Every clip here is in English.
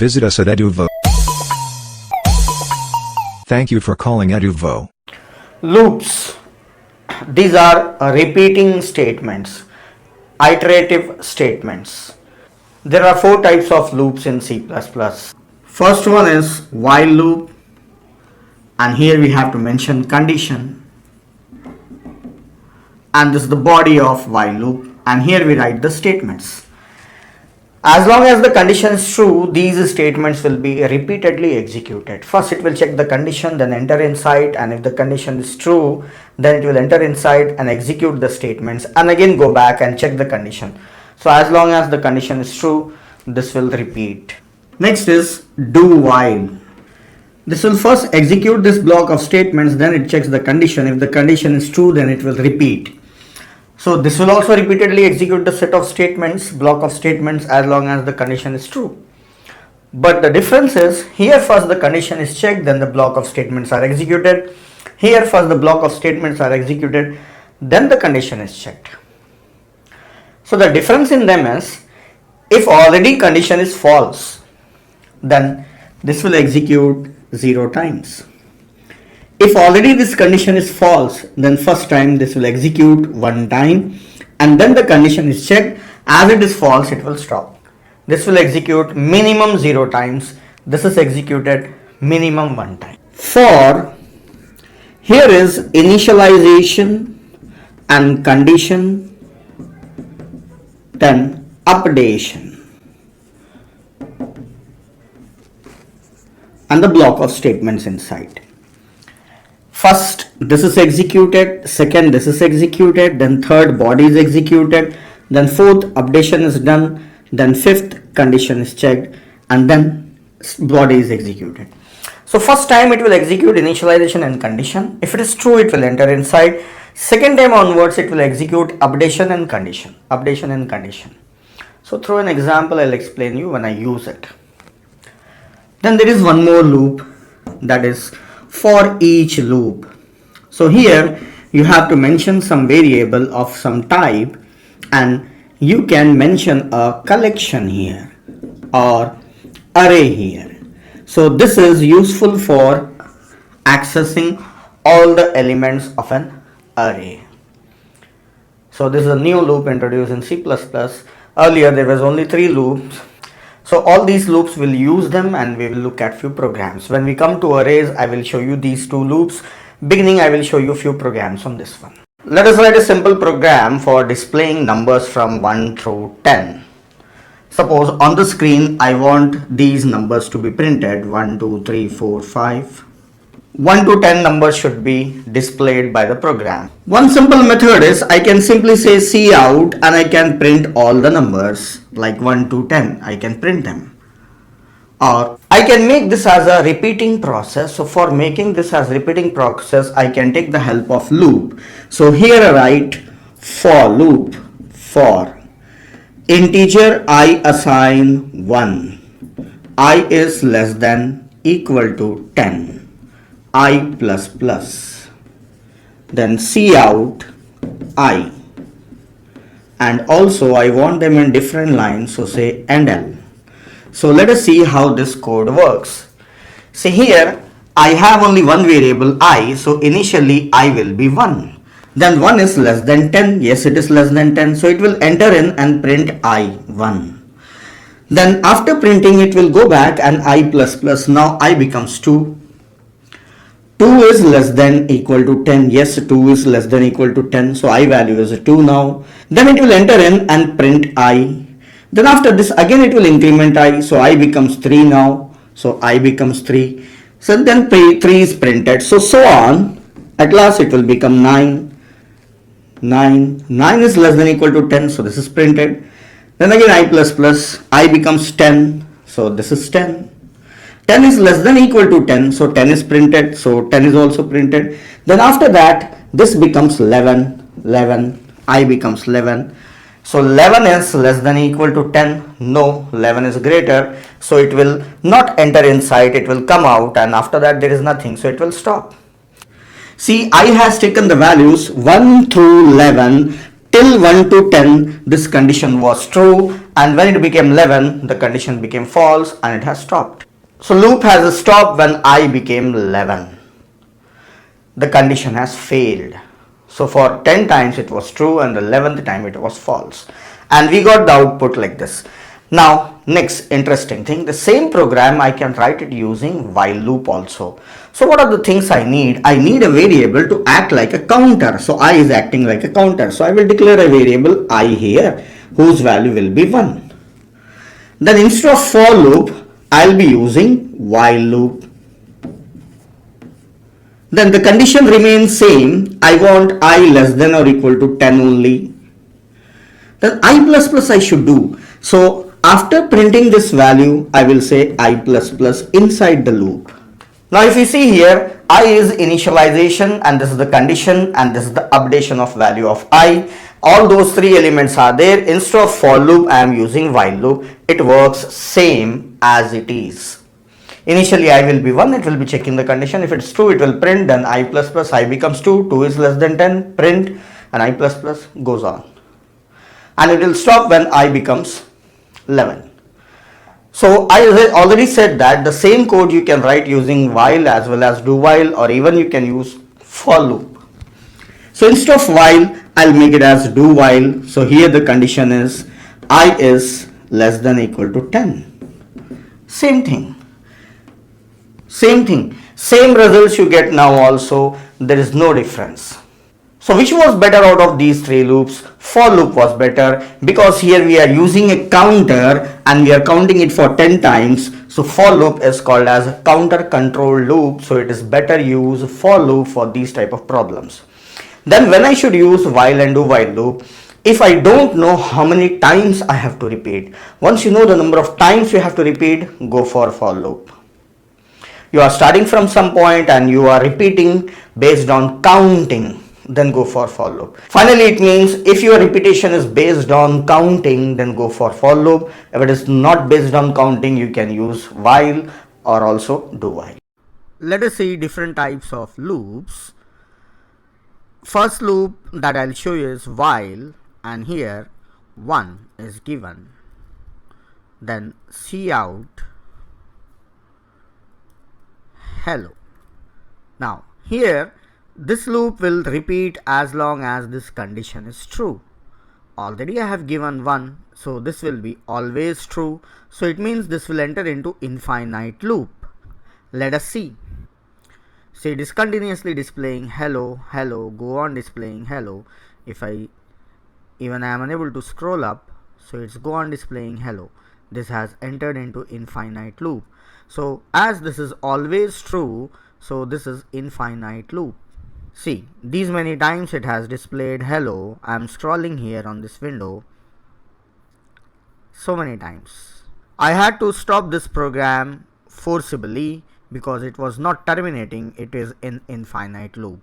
Visit us at Eduvvo. Thank you for calling Eduvvo. Loops. These are repeating statements, iterative statements. There are four types of loops in C++. First one is while loop, and here we have to mention condition, and this is the body of while loop, and here we write the statements. As long as the condition is true, these statements will be repeatedly executed. First it will check the condition, then enter inside, and if the condition is true, then it will enter inside and execute the statements and again go back and check the condition. So as long as the condition is true, this will repeat. Next is do while. This will first execute this block of statements, then it checks the condition. If the condition is true, then it will repeat. So this will also repeatedly execute the set of statements, block of statements, as long as the condition is true. But the difference is, here first the condition is checked, then the block of statements are executed. Here first the block of statements are executed, then the condition is checked. So the difference in them is, if already condition is false, then this will execute 0 times. If already this condition is false, then first time this will execute 1 time, and then the condition is checked. As it is false, it will stop. This will execute minimum 0 times. This is executed minimum 1 time. For here is initialization and condition, then updation, and the block of statements inside. First this is executed, second this is executed, then third body is executed, then fourth updation is done, then fifth condition is checked, and then body is executed. So first time it will execute initialization and condition. If it is true, it will enter inside. Second time onwards it will execute updation and condition, updation and condition. So through an example I'll explain you when I use it. Then there is one more loop, that is for each loop. So here you have to mention some variable of some type, and you can mention a collection here or array here. So this is useful for accessing all the elements of an array. So this is a new loop introduced in C++. Earlier there was only 3 loops. So all these loops will use them, and we will look at few programs. When we come to arrays, I will show you these 2 loops. Beginning, I will show you few programs on this one. Let us write a simple program for displaying numbers from 1 through 10. Suppose on the screen I want these numbers to be printed, 1, 2, 3, 4, 5. 1 to 10 numbers should be displayed by the program. One simple method is, I can simply say cout and I can print all the numbers like 1 to 10. I can print them. Or I can make this as a repeating process. So for making this as repeating process, I can take the help of loop. So here I write for loop, for integer I assign 1, I is less than equal to 10. I plus plus, then cout I, and also I want them in different lines, so say endl. So let us see how this code works. See here I have only one variable I, so initially I will be 1. Then 1 is less than 10, yes it is less than 10, so it will enter in and print I 1. Then after printing it will go back and I plus plus, now I becomes 2. 2 is less than equal to 10. Yes, 2 is less than equal to 10. So I value is 2 now. Then it will enter in and print I. Then after this again it will increment I. So I becomes 3 now. So I becomes 3. So then 3 is printed. So on. At last it will become 9. 9 is less than equal to 10. So this is printed. Then again I plus plus. I becomes 10. So this is 10. 10 is less than equal to 10, so 10 is printed, so 10 is also printed. Then after that, this becomes 11, I becomes 11. So 11 is less than equal to 10, no, 11 is greater, so it will not enter inside, it will come out, and after that there is nothing, so it will stop. See, I has taken the values 1 through 11 till 1 to 10, this condition was true, and when it became 11, the condition became false and it has stopped. So loop has a stop when I became 11. The condition has failed. So for 10 times it was true and the 11th time it was false. And we got the output like this. Now, next interesting thing, the same program I can write it using while loop also. So what are the things I need? I need a variable to act like a counter. So I is acting like a counter. So I will declare a variable I here whose value will be 1. Then instead of for loop, I'll be using while loop. Then the condition remains same. I want I less than or equal to 10 only. Then I plus plus I should do. So after printing this value, I will say I plus plus inside the loop. Now if you see here, I is initialization and this is the condition and this is the updation of value of I. All those three elements are there. Instead of for loop, I am using while loop. It works same as it is. Initially I will be 1, it will be checking the condition. If it's true, it will print, then I plus plus I becomes 2, 2 is less than 10, print, and I plus plus goes on. And it will stop when I becomes 11. So I already said that the same code you can write using while as well as do while, or even you can use for loop. So instead of while, I'll make it as do while. So here the condition is I is less than or equal to 10. Same thing. Same results you get now also. There is no difference. So which was better out of these three loops? For loop was better because here we are using a counter and we are counting it for 10 times. So for loop is called as a counter control loop. So it is better use for loop for these type of problems. Then when I should use while and do while loop, if I don't know how many times I have to repeat. Once you know the number of times you have to repeat, go for loop. You are starting from some point and you are repeating based on counting, then go for loop. Finally, it means if your repetition is based on counting, then go for loop. If it is not based on counting, you can use while or also do while. Let us see different types of loops. First loop that I'll show you is while, and here 1 is given. Then cout hello. Now here this loop will repeat as long as this condition is true. Already I have given 1, so this will be always true. So it means this will enter into infinite loop. Let us see. So it is continuously displaying hello, hello, go on displaying hello. If I am unable to scroll up, so it's go on displaying hello. This has entered into infinite loop. So as this is always true, so this is infinite loop. See, these many times it has displayed hello. I am scrolling here on this window so many times. I had to stop this program forcibly because it was not terminating, it is in infinite loop.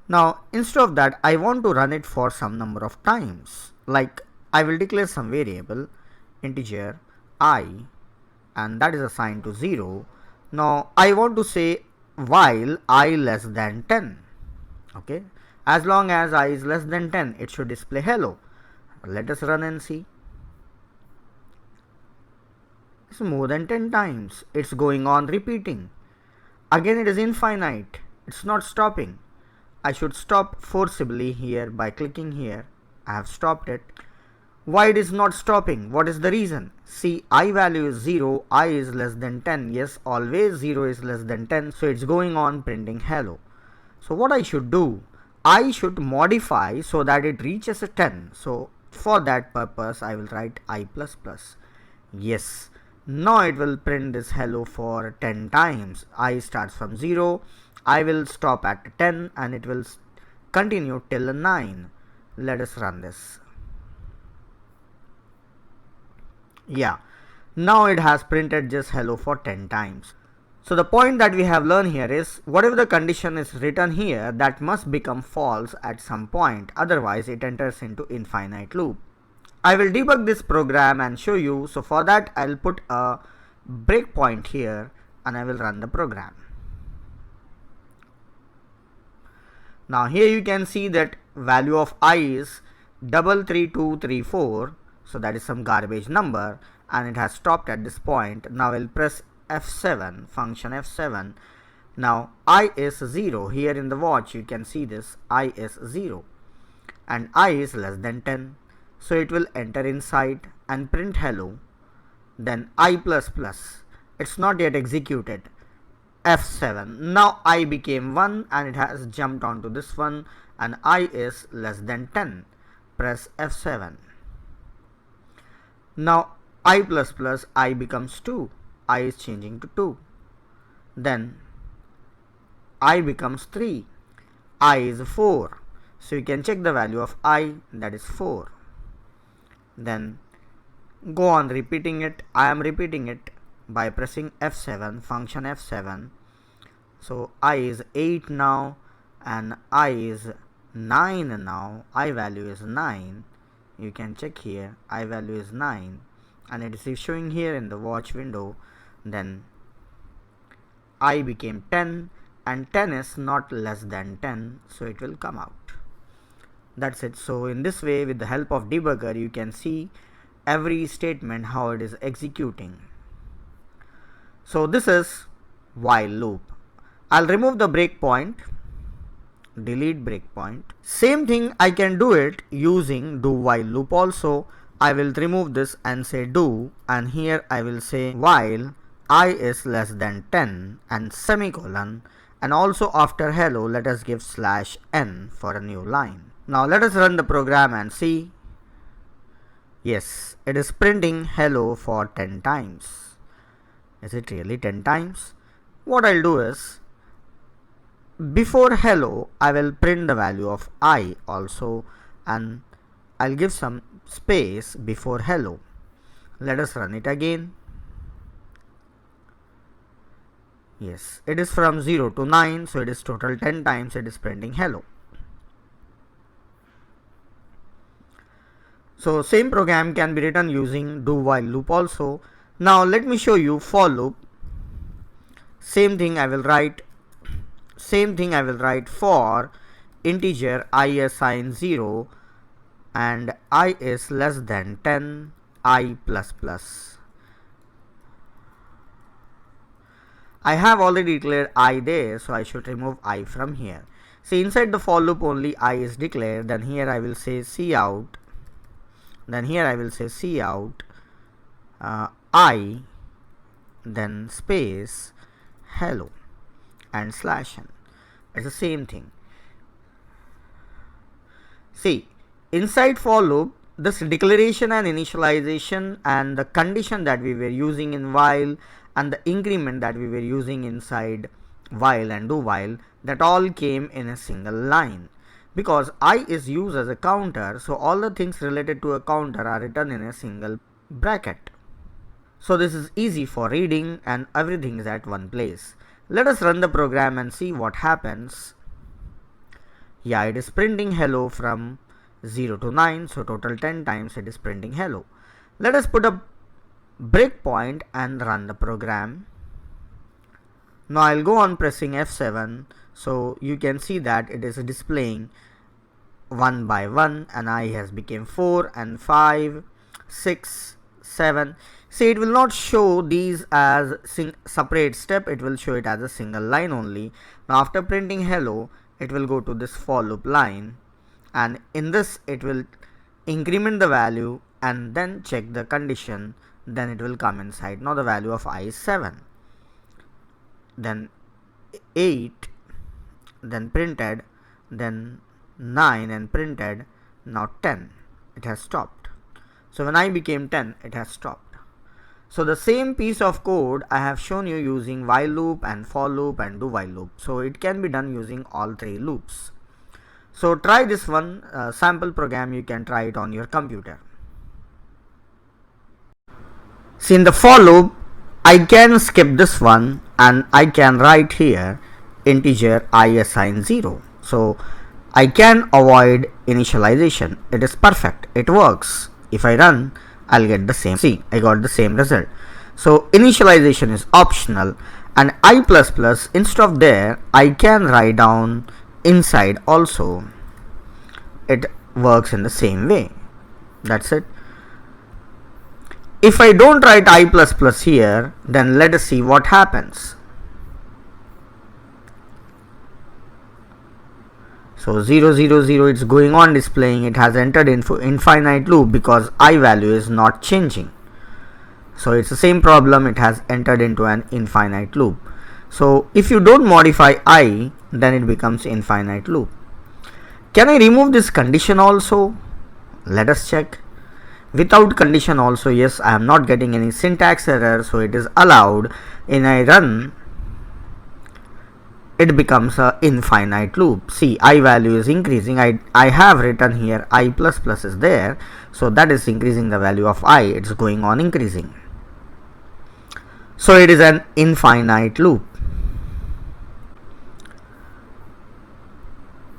Now instead of that, I want to run it for some number of times. Like I will declare some variable integer I, and that is assigned to 0. Now I want to say while I less than 10. Okay, as long as I is less than 10, it should display hello. Let us run and see. It's more than 10 times. It's going on repeating. Again it is infinite. It's not stopping. I should stop forcibly here by clicking here. I have stopped it. Why it is not stopping? What is the reason? See, I value is 0, I is less than 10. Yes, always 0 is less than 10. So it's going on printing hello. So what I should do? I should modify so that it reaches a 10. So for that purpose, I will write I plus plus. Yes. Now it will print this hello for 10 times. I starts from 0. I will stop at 10 and it will continue till 9. Let us run this. Yeah, now it has printed just hello for 10 times. So the point that we have learned here is whatever the condition is written here, that must become false at some point, otherwise it enters into infinite loop. I will debug this program and show you. So for that I will put a breakpoint here and I will run the program. Now here you can see that value of I is 33234. So that is some garbage number and it has stopped at this point. Now I'll press F7, function F7. Now I is 0. Here in the watch you can see this, I is 0 and I is less than 10. So it will enter inside and print hello. Then I plus plus, it's not yet executed. F7, now I became 1 and it has jumped onto this one and I is less than 10. Press F7. Now I plus plus, I becomes 2. I is changing to 2. Then I becomes 3. I is 4. So you can check the value of I, that is 4. Then go on repeating it. I am repeating it by pressing F7, function F7. So I is 8 now and I is 9 now. I value is 9. You can check here, I value is 9 and it is showing here in the watch window. Then I became 10 and 10 is not less than 10, so it will come out. That's it. So in this way, with the help of debugger, you can see every statement how it is executing. So this is while loop. I'll remove the breakpoint, delete breakpoint. Same thing I can do it using do while loop also. I will remove this and say do, and here I will say while I is less than 10 and semicolon, and also after hello let us give /n for a new line. Now let us run the program and see. Yes, it is printing hello for 10 times. Is it really 10 times? What I'll do is, before hello I will print the value of I also, and I'll give some space before hello. Let us run it again. Yes, it is from 0 to 9, so it is total 10 times it is printing hello. So same program can be written using do while loop also. Now let me show you for loop. Same thing I will write for integer I assign 0 and I is less than 10, I plus plus. I have already declared I there, so I should remove I from here. See, inside the for loop only I is declared. Then here I will say cout. Then here I will say cout I, then space hello and /n. It's the same thing. See, inside for loop, this declaration and initialization and the condition that we were using in while and the increment that we were using inside while and do while, that all came in a single line. Because I is used as a counter, so all the things related to a counter are written in a single bracket. So this is easy for reading and everything is at one place. Let us run the program and see what happens. Yeah, it is printing hello from 0 to 9, so total 10 times it is printing hello. Let us put a breakpoint and run the program. Now I'll go on pressing F7, so you can see that it is displaying 1 by 1 and I has become 4 and 5, 6, 7. See, it will not show these as separate step, it will show it as a single line only. Now after printing hello, it will go to this for loop line, and in this it will increment the value and then check the condition, then it will come inside. Now the value of I is 7, then 8, then printed, then 9 and printed, now 10. It has stopped. So when I became 10, it has stopped. So the same piece of code I have shown you using while loop and for loop and do while loop. So it can be done using all three loops. So try this one sample program, you can try it on your computer. See, in the for loop, I can skip this one and I can write here integer I assign 0. So I can avoid initialization. It is perfect. It works. If I run, I'll get the same. See, I got the same result. So initialization is optional, and I plus plus, instead of there, I can write down inside also. It works in the same way. That's it. if I don't write I plus plus here, then let us see what happens. So 0 0 0, it's going on displaying, it has entered into infinite loop because I value is not changing. So it's the same problem, it has entered into an infinite loop. So if you don't modify I, then it becomes infinite loop. Can I remove this condition also? Let us check. Without condition also, yes, I am not getting any syntax error, so it is allowed. In I run, it becomes a infinite loop. See, I value is increasing. I have written here I plus plus is there, so that is increasing the value of I. It's going on increasing. So it is an infinite loop.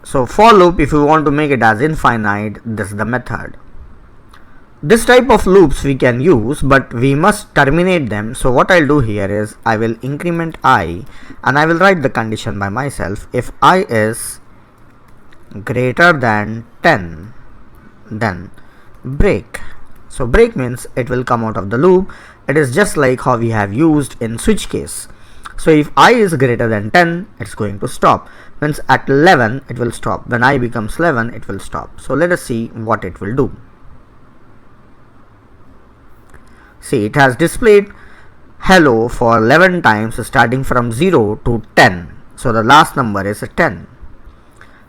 So for loop, if you want to make it as infinite, this is the method. This type of loops we can use, but we must terminate them. So what I'll do here is I will increment I and I will write the condition by myself. If I is greater than 10, then break. So break means it will come out of the loop. It is just like how we have used in switch case. So if I is greater than 10, it's going to stop. Means at 11 it will stop. When I becomes 11, it will stop. So let us see what it will do. See, it has displayed hello for 11 times starting from 0 to 10. So the last number is 10.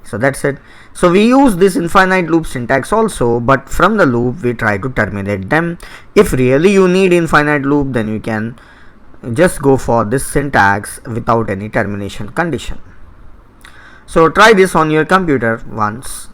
So that's it. So we use this infinite loop syntax also, but from the loop we try to terminate them. If really you need infinite loop, then you can just go for this syntax without any termination condition. So try this on your computer once.